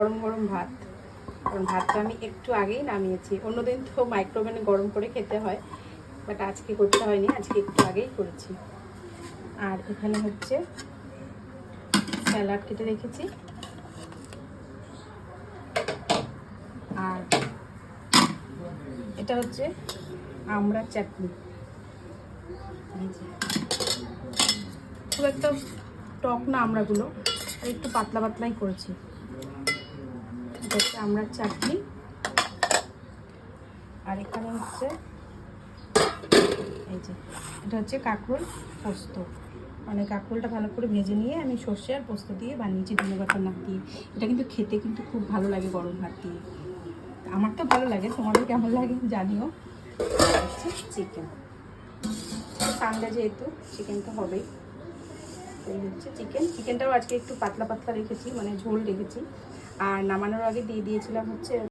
গরম গরম ভাত, কারণ ভাতটা আমি একটু আগেই নামিয়েছি। অন্যদিন তো মাইক্রোওভেনে গরম করে খেতে হয়, বাট আজকে করতে হয়নি, আজকে একটু আগেই করেছি। আর এখানে হচ্ছে স্যালাড কেটে রেখেছি, আর এটা হচ্ছে আমড়ার চাটনি। খুব একটা টক না আমড়াগুলো, আর একটু পাতলা পাতলাই করেছি। এটা হচ্ছে আমড়ার চাটনি। আর এখানে হচ্ছে এই যে এটা হচ্ছে কাঁকরোল পোস্ত, মানে কাঁকরোলটা ভালো করে ভেজে নিয়ে আমি সর্ষে আর পোস্ত দিয়ে বানিয়েছি, ধনেপাতা না দিয়ে। এটা কিন্তু খেতে কিন্তু খুব ভালো লাগে গরম ভাত দিয়ে। আমার তো ভালো লাগে, তোমাদের কেমন লাগে জানিও। হচ্ছে চিকেন, সানডে যেহেতু চিকেন তো হবেই। এই হচ্ছে চিকেনটাও আজকে একটু পাতলা পাতলা রেখেছি, মানে ঝোল রেখেছি। আর নামানোর আগে দিয়ে দিয়েছিলাম হচ্ছে